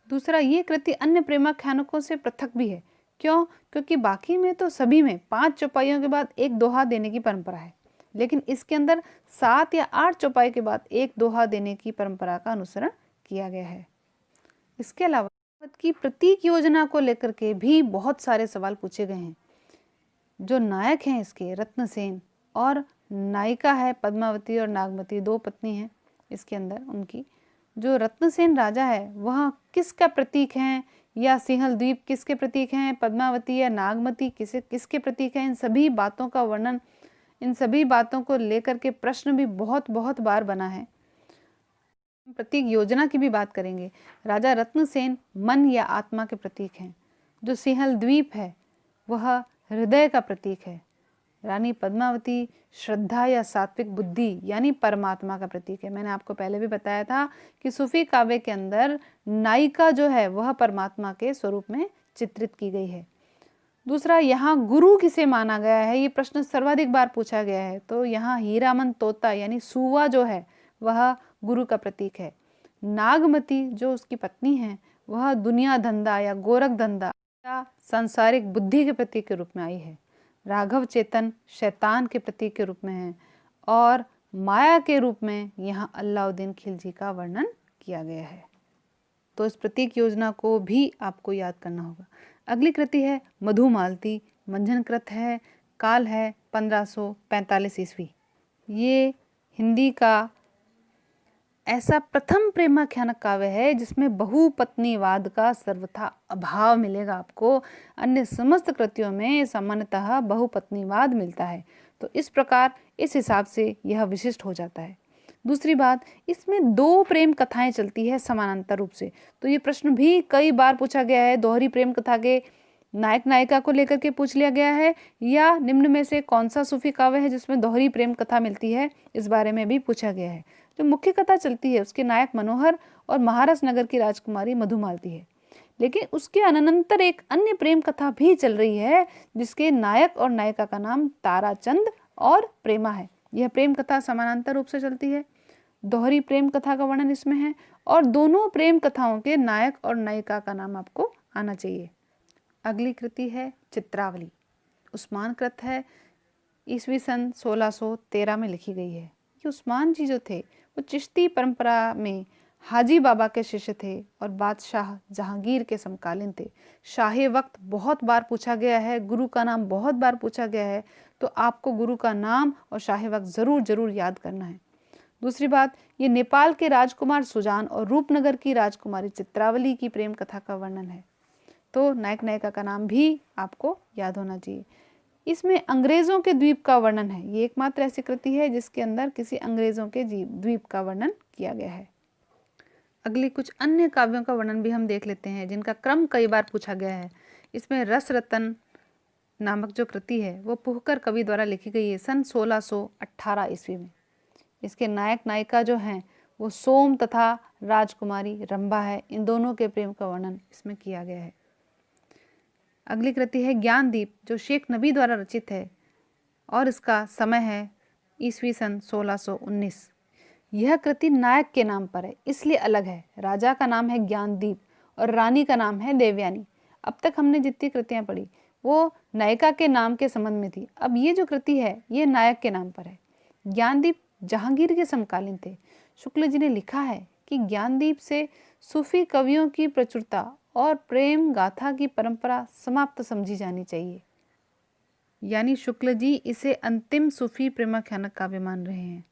दूसरा, ये कृति अन्य प्रेमाख्यानकों से पृथक भी है। क्यों? क्योंकि बाकी में तो सभी में 5 चौपाइयों के बाद एक दोहा देने की परंपरा है, लेकिन इसके अंदर 7 या 8 चौपाई के बाद एक दोहा देने की परंपरा का अनुसरण किया गया है। इसके अलावा की प्रतीक योजना को लेकर के भी बहुत सारे सवाल पूछे गए हैं। जो नायक हैं इसके रत्नसेन, और नायिका है पद्मावती और नागमती, 2 पत्नी हैं इसके अंदर। उनकी जो रत्नसेन राजा है वह किसका प्रतीक हैं, या सिंहल द्वीप किसके प्रतीक हैं, पद्मावती या नागमती किसके प्रतीक हैं, इन सभी बातों का वर्णन, इन सभी बातों को लेकर के प्रश्न भी बहुत बार बना है। प्रतीक योजना की भी बात करेंगे। राजा रत्नसेन मन या आत्मा के प्रतीक हैं। जो सिंहल द्वीप है वह हृदय का प्रतीक है। रानी पद्मावती श्रद्धा या सात्विक बुद्धि यानी परमात्मा का प्रतीक है। मैंने आपको पहले भी बताया था कि सूफी काव्य के अंदर नायिका जो है वह परमात्मा के स्वरूप में चित्रित की गई है। दूसरा, यहाँ गुरु किसे माना गया है, ये प्रश्न सर्वाधिक बार पूछा गया है। तो यहाँ हीरामन तोता यानी सुवा जो है वह गुरु का प्रतीक है। नागमती जो उसकी पत्नी है वह दुनिया धंधा या गोरख धंधा या सांसारिक बुद्धि के प्रतीक के रूप में आई है। राघव चेतन शैतान के प्रतीक के रूप में है, और माया के रूप में यहाँ अलाउद्दीन खिलजी का वर्णन किया गया है। तो इस प्रतीक योजना को भी आपको याद करना होगा। अगली कृति है मधुमालती, मंझन कृत है, काल है 1545 ईस्वी। ये हिंदी का ऐसा प्रथम प्रेमाख्यानक काव्य है जिसमें बहुपत्नीवाद का सर्वथा अभाव मिलेगा आपको। अन्य समस्त कृतियों में सामान्यतः बहुपत्नीवाद मिलता है। तो इस प्रकार इस हिसाब से यह विशिष्ट हो जाता है। दूसरी बात, इसमें 2 प्रेम कथाएं चलती है समानांतर रूप से। तो ये प्रश्न भी कई बार पूछा गया है। दोहरी प्रेम कथा के नायक नायिका को लेकर के पूछ लिया गया है, या निम्न में से कौन सा सूफी काव्य है जिसमें दोहरी प्रेम कथा मिलती है, इस बारे में भी पूछा गया है। जो मुख्य कथा चलती है उसके नायक मनोहर और महाराज नगर की राजकुमारी मधुमालती है, लेकिन उसके अनंतर एक अन्य प्रेम कथा भी चल रही है जिसके नायक और नायिका का नाम ताराचंद और प्रेमा है। यह प्रेम कथा समानांतर रूप से चलती है। दोहरी प्रेम कथा का वर्णन इसमें है, और दोनों प्रेम कथाओं के नायक और नायिका का नाम आपको आना चाहिए। अगली कृति है चित्रावली, उस्मान कृत है, ईस्वी सन 1613 में लिखी गई है। ये उस्मान जी जो थे वो चिश्ती परंपरा में हाजी बाबा के शिष्य थे और बादशाह जहांगीर के समकालीन थे। शाहे वक्त बहुत बार पूछा गया है, गुरु का नाम बहुत बार पूछा गया है, तो आपको गुरु का नाम और शाहे वक्त जरूर याद करना है। दूसरी बात, ये नेपाल के राजकुमार सुजान और रूपनगर की राजकुमारी चित्रावली की प्रेम कथा का वर्णन है। तो नायक नायिका का नाम भी आपको याद होना चाहिए। इसमें अंग्रेजों के द्वीप का वर्णन है। ये एकमात्र ऐसी कृति है जिसके अंदर किसी अंग्रेजों के द्वीप का वर्णन किया गया है। अगली कुछ अन्य काव्यों का वर्णन भी हम देख लेते हैं जिनका क्रम कई बार पूछा गया है। इसमें रस रतन नामक जो कृति है वो पुहकर कवि द्वारा लिखी गई है सन 1618 ईस्वी में। इसके नायक नायिका जो हैं वो सोम तथा राजकुमारी रंभा है। इन दोनों के प्रेम का वर्णन इसमें किया गया है। अगली कृति है ज्ञानदीप जो शेख नबी द्वारा रचित है और इसका समय है ईस्वी सन 1619। यह कृति नायक के नाम पर है इसलिए अलग है। राजा का नाम है ज्ञानदीप और रानी का नाम है देवयानी। अब तक हमने जितनी कृतियाँ पढ़ी वो नायिका के नाम के संबंध में थी। अब ये जो कृति है ये नायक के नाम पर है। ज्ञानदीप जहांगीर के समकालीन थे। शुक्ल जी ने लिखा है कि ज्ञानदीप से सूफी कवियों की प्रचुरता और प्रेम गाथा की परंपरा समाप्त समझी जानी चाहिए। यानी शुक्ल जी इसे अंतिम सूफी प्रेमाख्यानक काव्य मान रहे हैं।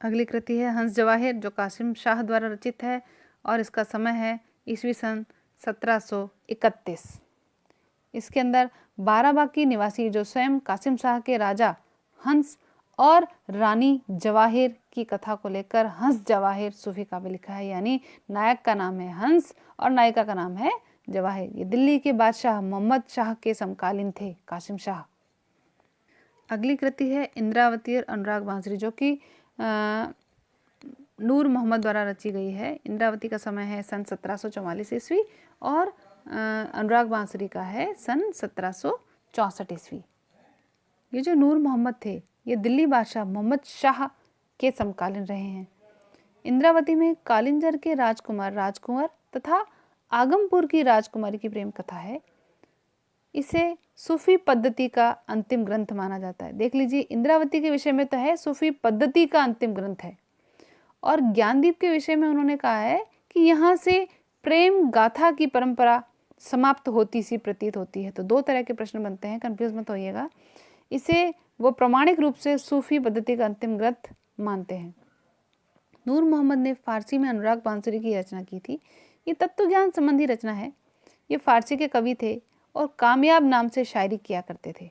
अगली कृति है हंस जवाहिर, जो कासिम शाह द्वारा रचित है और इसका समय है ईस्वी सन 1731। इसके अंदर बाराबांकी निवासी जो स्वयं कासिम शाह के राजा हंस और रानी जवाहिर की कथा को लेकर हंस जवाहिर सूफी काव्य लिखा है। यानी नायक का नाम है हंस और नायिका का नाम है जवाहिर। ये दिल्ली के बादशाह मोहम्मद शाह के समकालीन थे, कासिम शाह। अगली कृति है इंद्रावती और अनुराग बांसुरी, जो कि नूर मोहम्मद द्वारा रची गई है। इंद्रावती का समय है सन 1744 ईस्वी और अनुराग बांसुरी का है सन 1764 ईस्वी। ये जो नूर मोहम्मद थे ये दिल्ली बादशाह मोहम्मद शाह के समकालीन रहे हैं। इंद्रावती में कालिंजर के राजकुंवर तथा आगमपुर की राजकुमारी की प्रेम कथा है। इसे सूफी पद्धति का अंतिम ग्रंथ माना जाता है। देख लीजिए, इंद्रावती के विषय में तो है सूफी पद्धति का अंतिम ग्रंथ है, और ज्ञानदीप के विषय में उन्होंने कहा है कि यहाँ से प्रेम गाथा की परंपरा समाप्त होती सी प्रतीत होती है। तो दो तरह के प्रश्न बनते हैं, कंफ्यूज मत होइएगा। इसे वो प्रामाणिक रूप से सूफी पद्धति का अंतिम ग्रंथ मानते हैं। नूर मोहम्मद ने फारसी में अनुराग बांसुरी की रचना की थी। ये तत्व ज्ञान संबंधी रचना है। ये फारसी के कवि थे और कामयाब नाम से शायरी किया करते थे।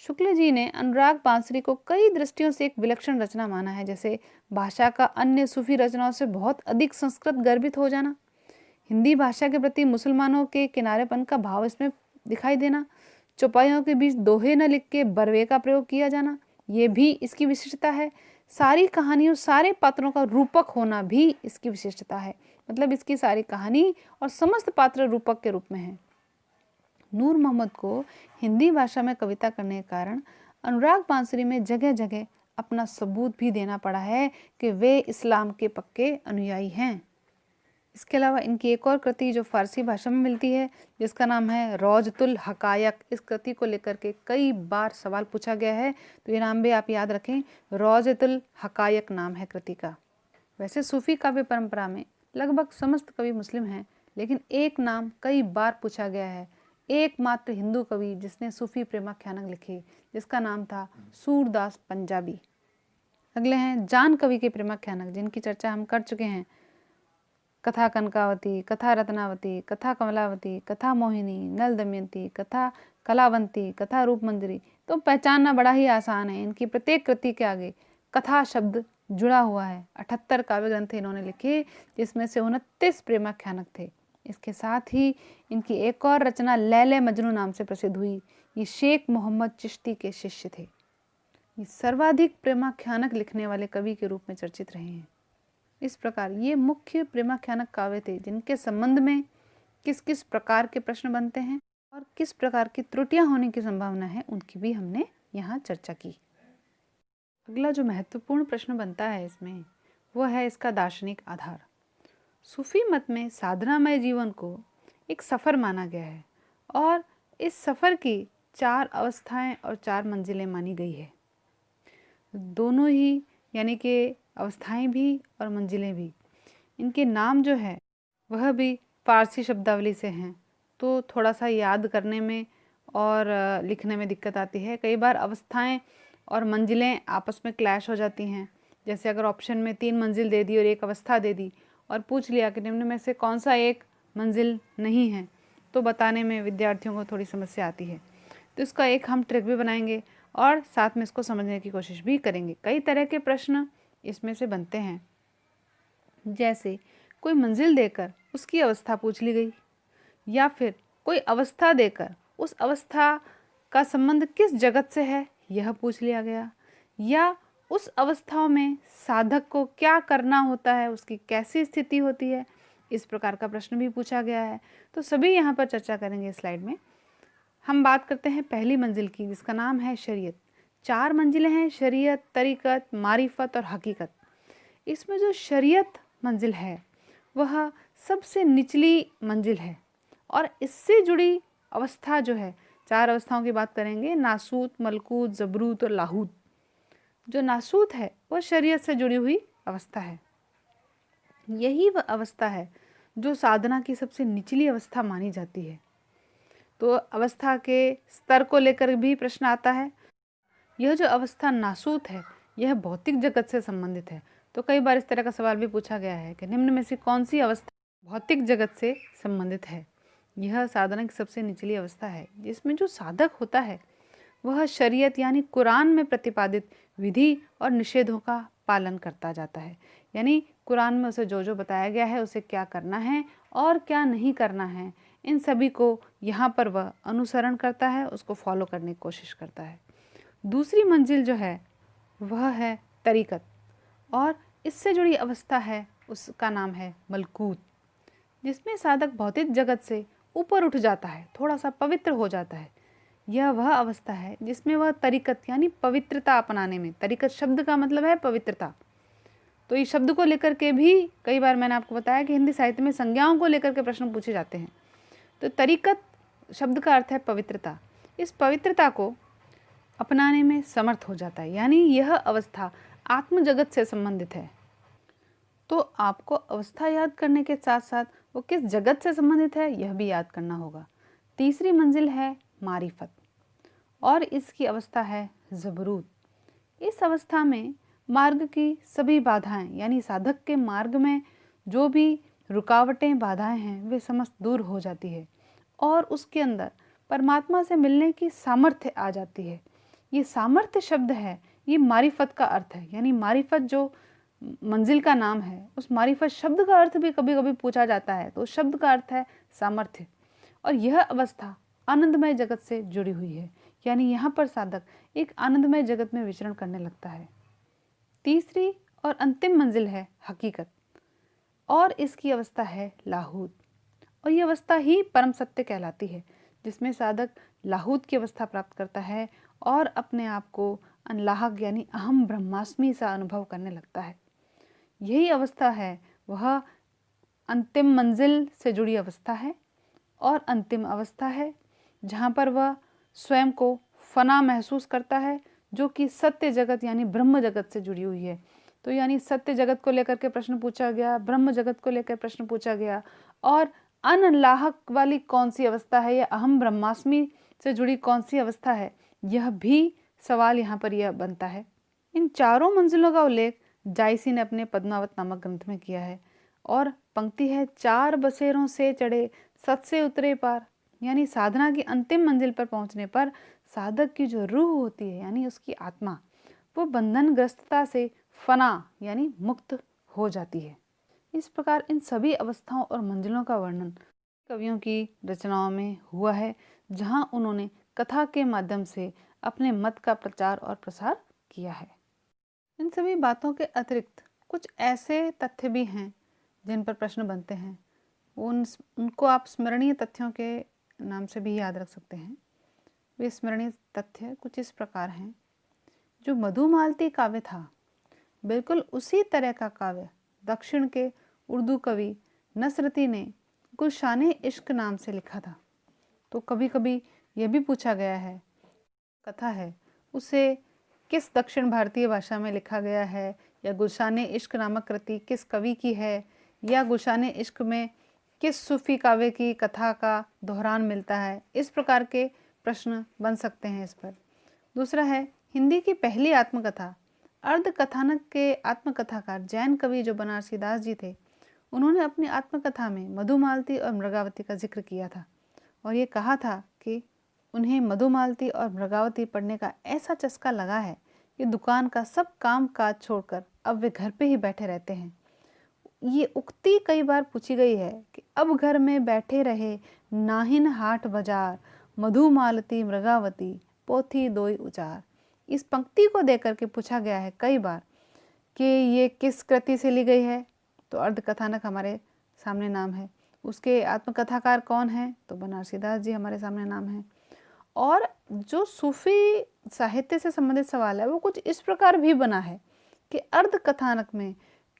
शुक्ल जी ने अनुराग बांसुरी को कई दृष्टियों से एक विलक्षण रचना माना है, जैसे भाषा का अन्य सूफी रचनाओं से बहुत अधिक संस्कृत गर्भित हो जाना, हिंदी भाषा के प्रति मुसलमानों के किनारेपन का भाव इसमें दिखाई देना, चौपाइयों के बीच दोहे न लिख के बरवे का प्रयोग किया जाना, ये भी इसकी विशिष्टता है। सारी कहानियों सारे पात्रों का रूपक होना भी इसकी विशिष्टता है। मतलब इसकी सारी कहानी और समस्त पात्र रूपक के रूप में है। नूर मोहम्मद को हिंदी भाषा में कविता करने के कारण अनुराग बांसुरी में जगह जगह अपना सबूत भी देना पड़ा है कि वे इस्लाम के पक्के अनुयायी हैं। इसके अलावा इनकी एक और कृति जो फारसी भाषा में मिलती है, जिसका नाम है रौजतुल हकायक। इस कृति को लेकर के कई बार सवाल पूछा गया है, तो ये नाम भी आप याद रखें, रौजतुल हकायक नाम है कृति का। वैसे सूफी काव्य परंपरा में लगभग समस्त कवि मुस्लिम हैं, लेकिन एक नाम कई बार पूछा गया है, एकमात्र हिंदू कवि जिसने सूफी प्रेमाख्यानक लिखे, जिसका नाम था सूरदास पंजाबी। अगले हैं जान कवि के प्रेमाख्यानक, जिनकी चर्चा हम कर चुके हैं। कथा कनकावती, कथा रत्नावती, कथा कमलावती, कथा मोहिनी, नल दमयंती, कथा कलावंती, कथा रूपमंजरी। तो पहचानना बड़ा ही आसान है। इनकी प्रत्येक कृति के आगे कथा शब्द जुड़ा हुआ है। 78 काव्य ग्रंथ इन्होंने लिखे, जिसमें से 29 प्रेमाख्यानक थे। इसके साथ ही इनकी एक और रचना लैले मजनू नाम से प्रसिद्ध हुई। ये शेख मोहम्मद चिश्ती के शिष्य थे। ये सर्वाधिक प्रेमाख्यानक लिखने वाले कवि के रूप में चर्चित रहे हैं। इस प्रकार ये मुख्य प्रेमाख्यानक काव्य थे, जिनके संबंध में किस किस प्रकार के प्रश्न बनते हैं और किस प्रकार की त्रुटियां होने की संभावना है, उनकी भी हमने यहाँ चर्चा की। अगला जो महत्वपूर्ण प्रश्न बनता है इसमें, वो है इसका दार्शनिक आधार। सूफी मत में साधनामय जीवन को एक सफ़र माना गया है और इस सफ़र की 4 अवस्थाएं और 4 मंजिलें मानी गई है। दोनों ही यानी कि अवस्थाएं भी और मंजिलें भी, इनके नाम जो है वह भी फारसी शब्दावली से हैं, तो थोड़ा सा याद करने में और लिखने में दिक्कत आती है। कई बार अवस्थाएं और मंजिलें आपस में क्लैश हो जाती हैं। जैसे अगर ऑप्शन में 3 मंजिल दे दी और 1 अवस्था दे दी और पूछ लिया कि निम्न में से कौन सा एक मंजिल नहीं है, तो बताने में विद्यार्थियों को थोड़ी समस्या आती है। तो इसका एक हम ट्रिक भी बनाएंगे और साथ में इसको समझने की कोशिश भी करेंगे। कई तरह के प्रश्न इसमें से बनते हैं, जैसे कोई मंजिल देकर उसकी अवस्था पूछ ली गई, या फिर कोई अवस्था देकर उस अवस्था का संबंध किस जगत से है यह पूछ लिया गया, या उस अवस्थाओं में साधक को क्या करना होता है, उसकी कैसी स्थिति होती है, इस प्रकार का प्रश्न भी पूछा गया है। तो सभी यहाँ पर चर्चा करेंगे स्लाइड में। हम बात करते हैं पहली मंजिल की, जिसका नाम है शरीयत। 4 मंजिलें हैं, शरीयत, तरीक़त, मारिफत और हकीकत। इसमें जो शरीयत मंजिल है वह सबसे निचली मंजिल है और इससे जुड़ी अवस्था जो है, 4 अवस्थाओं की बात करेंगे, नासूत, मलकूत, जबरूत और लाहूत। जो नासूत है वह शरीयत से जुड़ी हुई अवस्था है। यही वह अवस्था है जो साधना की सबसे निचली अवस्था मानी जाती है। तो अवस्था के स्तर को लेकर भी प्रश्न आता है। यह जो अवस्था नासूत है यह भौतिक जगत से संबंधित है। तो कई बार इस तरह का सवाल भी पूछा गया है कि निम्न में से कौन सी अवस्था भौतिक जगत से संबंधित है। यह साधना की सबसे निचली अवस्था है जिसमें जो साधक होता है वह शरीयत यानी कुरान में प्रतिपादित विधि और निषेधों का पालन करता जाता है। यानी कुरान में उसे जो जो बताया गया है उसे क्या करना है और क्या नहीं करना है, इन सभी को यहाँ पर वह अनुसरण करता है, उसको फॉलो करने की कोशिश करता है। दूसरी मंजिल जो है वह है तरीक़त, और इससे जुड़ी अवस्था है उसका नाम है मलकूत, जिसमें साधक भौतिक जगत से ऊपर उठ जाता है, थोड़ा सा पवित्र हो जाता है। यह वह अवस्था है जिसमें वह तरीक़त यानी पवित्रता अपनाने में, तरीक़त शब्द का मतलब है पवित्रता। तो इस शब्द को लेकर के भी कई बार मैंने आपको बताया कि हिंदी साहित्य में संज्ञाओं को लेकर के प्रश्न पूछे जाते हैं। तो तरीक़त शब्द का अर्थ है पवित्रता। इस पवित्रता को अपनाने में समर्थ हो जाता है, यानी यह अवस्था आत्म जगत से संबंधित है। तो आपको अवस्था याद करने के साथ साथ वो किस जगत से संबंधित है यह भी याद करना होगा। तीसरी मंजिल है मारिफत, और इसकी अवस्था है ज़बरूत। इस अवस्था में मार्ग की सभी बाधाएं, यानी साधक के मार्ग में जो भी रुकावटें बाधाएं हैं वे समस्त दूर हो जाती है और उसके अंदर परमात्मा से मिलने की सामर्थ्य आ जाती है। ये सामर्थ्य शब्द है, ये मारिफत का अर्थ है। यानी मारिफत जो मंजिल का नाम है, उस मारिफत शब्द का अर्थ भी कभी कभी पूछा जाता है, तो उस शब्द का अर्थ है सामर्थ्य। और यह अवस्था आनंदमय जगत से जुड़ी हुई है, यानी यहाँ पर साधक एक आनंदमय जगत में विचरण करने लगता है। तीसरी और अंतिम मंजिल है हकीकत, और इसकी अवस्था है लाहूत, और ये अवस्था ही परम सत्य कहलाती है, जिसमें साधक लाहूत की अवस्था प्राप्त करता है और अपने आप को अनलाहक यानी अहम ब्रह्मास्मि सा अनुभव करने लगता है। यही अवस्था है वह अंतिम मंजिल से जुड़ी अवस्था है और अंतिम अवस्था है जहाँ पर वह स्वयं को फना महसूस करता है, जो कि सत्य जगत यानी ब्रह्म जगत से जुड़ी हुई है। तो यानी सत्य जगत को लेकर के प्रश्न पूछा गया, ब्रह्म जगत को लेकर प्रश्न पूछा गया, और अनलाहक वाली कौन सी अवस्था है या अहम ब्रह्मास्मि से जुड़ी कौन सी अवस्था है, यह भी सवाल यहाँ पर यह बनता है। इन चारों मंजिलों का उल्लेख जायसी ने अपने पद्मावत नामक ग्रंथ में किया है, और पंक्ति है, 4 बसेरों से चढ़े सत से उतरे पार। यानी साधना की अंतिम मंजिल पर पहुंचने पर साधक की जो रूह होती है यानी उसकी आत्मा, वो बंधनग्रस्तता से फना यानी मुक्त हो जाती है। इस प्रकार इन सभी अवस्थाओं और मंजिलों का वर्णन कवियों की रचनाओं में हुआ है, जहां उन्होंने कथा के माध्यम से अपने मत का प्रचार और प्रसार किया है। इन सभी बातों के अतिरिक्त कुछ ऐसे तथ्य भी हैं जिन पर प्रश्न बनते हैं, उनको आप स्मरणीय तथ्यों के नाम से भी याद रख सकते हैं। वे स्मरणीय तथ्य कुछ इस प्रकार हैं। जो मधुमालती काव्य था, बिल्कुल उसी तरह का काव्य दक्षिण के उर्दू कवि नसरती ने गुलशाने इश्क नाम से लिखा था। तो कभी कभी यह भी पूछा गया है, कथा है उसे किस दक्षिण भारतीय भाषा में लिखा गया है, या गुलशाने इश्क नामक कृति किस कवि की है, या गुलशाने इश्क में किस सूफी काव्य की कथा का दोहरान मिलता है। इस प्रकार के प्रश्न बन सकते हैं इस पर। दूसरा है, हिंदी की पहली आत्मकथा अर्ध कथानक के आत्मकथाकार जैन कवि जो बनारसी दास जी थे, उन्होंने अपनी आत्मकथा में मधुमालती और मृगावती का जिक्र किया था, और ये कहा था कि उन्हें मधुमालती और मृगावती पढ़ने का ऐसा चस्का लगा है कि दुकान का सब काम काज छोड़कर अब वे घर पे ही बैठे रहते हैं। ये उक्ति कई बार पूछी गई है कि अब घर में बैठे रहे, नाहिन हाट बाजार, मधुमालती मृगावती, पोथी दोई उचार। इस पंक्ति को देकर के पूछा गया है कई बार कि ये किस कृति से ली गई है। तो अर्ध कथानक हमारे सामने नाम है, उसके आत्मकथाकार कौन है, तो बनारसी दास जी हमारे सामने नाम है। और जो सूफी साहित्य से संबंधित सवाल है वो कुछ इस प्रकार भी बना है कि अर्ध कथानक में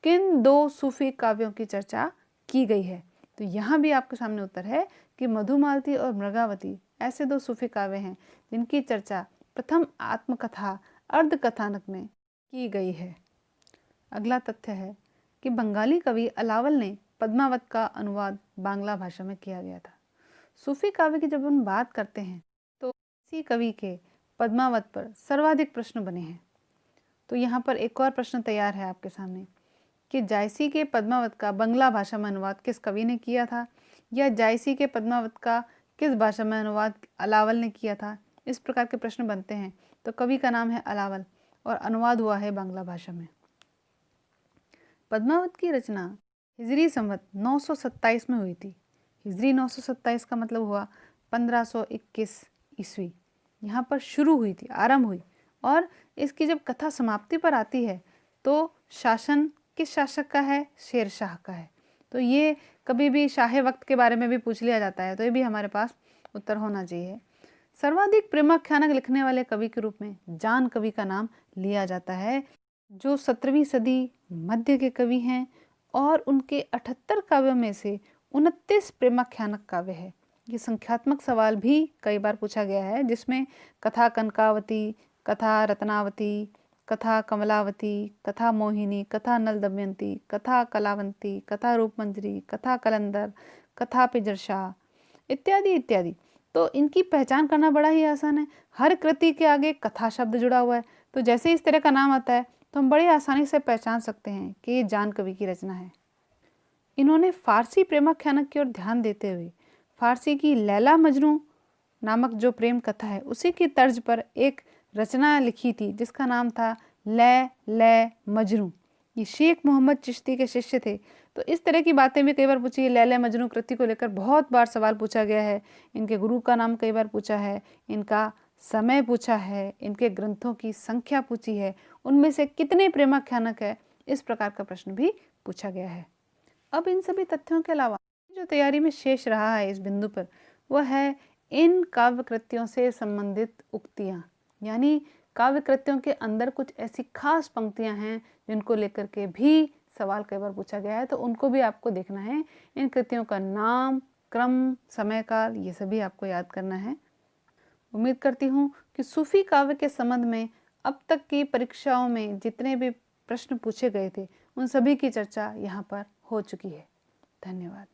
किन 2 सूफी काव्यों की चर्चा की गई है। तो यहाँ भी आपके सामने उत्तर है कि मधुमालती और मृगावती ऐसे 2 सूफी काव्य हैं जिनकी चर्चा प्रथम आत्मकथा अर्धकथानक में की गई है। अगला तथ्य है कि बंगाली कवि अलावल ने पद्मावत का अनुवाद बांग्ला भाषा में किया गया था। सूफी काव्य की जब हम बात करते हैं तो इसी कवि के पद्मावत पर सर्वाधिक प्रश्न बने हैं। तो यहाँ पर एक और प्रश्न तैयार है आपके सामने कि जायसी के पद्मावत का बंगला भाषा में अनुवाद किस कवि ने किया था, या जायसी के पद्मावत का किस भाषा में अनुवाद अलावल ने किया था। इस प्रकार के प्रश्न बनते हैं। तो कवि का नाम है अलावल और अनुवाद हुआ है बांग्ला भाषा में। पद्मावत की रचना हिजरी संवत 927 में हुई थी। हिजरी 927 का मतलब हुआ 1521 ईस्वी। यहाँ पर शुरू हुई थी, आरंभ हुई, और इसकी जब कथा समाप्ति पर आती है तो शासन किस शासक का है? शेरशाह का है। तो ये कभी भी शाह वक्त के बारे में भी पूछ लिया जाता है, तो ये भी हमारे पास उत्तर होना चाहिए। सर्वाधिक प्रेमाख्यानक लिखने वाले कवि के रूप में जान कवि का नाम लिया जाता है, जो 17वीं सदी मध्य के कवि हैं और उनके 78 काव्यों में से 29 प्रेमाख्यानक काव्य है। ये संख्यात्मक सवाल भी कई बार पूछा गया है, जिसमें कथा कनकावती, कथा रत्नावती, कथा कमलावती, कथा मोहिनी, कथा नल दमयंती, कथा कलावंती, कथा रूपमंजरी, कथा कलंदर, कथा पिजरशाह इत्यादि इत्यादि। तो इनकी पहचान करना बड़ा ही आसान है। हर कृति के आगे कथा शब्द जुड़ा हुआ है, तो जैसे ही इस तरह का नाम आता है तो हम बड़ी आसानी से पहचान सकते हैं कि ये जान कवि की रचना है। इन्होंने फारसी प्रेमाख्यानक की ओर ध्यान देते हुए फारसी की लैला मजनू नामक जो प्रेम कथा है उसी की तर्ज पर एक रचना लिखी थी जिसका नाम था लै मजनू। ये शेख मोहम्मद चिश्ती के शिष्य थे। तो इस तरह की बातें भी कई बार पूछी। लै मजनू कृति को लेकर बहुत बार सवाल पूछा गया है। इनके गुरु का नाम कई बार पूछा है, इनका समय पूछा है, इनके ग्रंथों की संख्या पूछी है, उनमें से कितने प्रेमाख्यानक है, इस प्रकार का प्रश्न भी पूछा गया है। अब इन सभी तथ्यों के अलावा जो तैयारी में शेष रहा है इस बिंदु पर, वह है इन काव्य कृतियों से संबंधित उक्तियाँ, यानी काव्य कृतियों के अंदर कुछ ऐसी खास पंक्तियाँ हैं जिनको लेकर के भी सवाल कई बार पूछा गया है, तो उनको भी आपको देखना है। इन कृतियों का नाम, क्रम, समय काल, ये सभी आपको याद करना है। उम्मीद करती हूँ कि सूफी काव्य के संबंध में अब तक की परीक्षाओं में जितने भी प्रश्न पूछे गए थे उन सभी की चर्चा यहाँ पर हो चुकी है। धन्यवाद।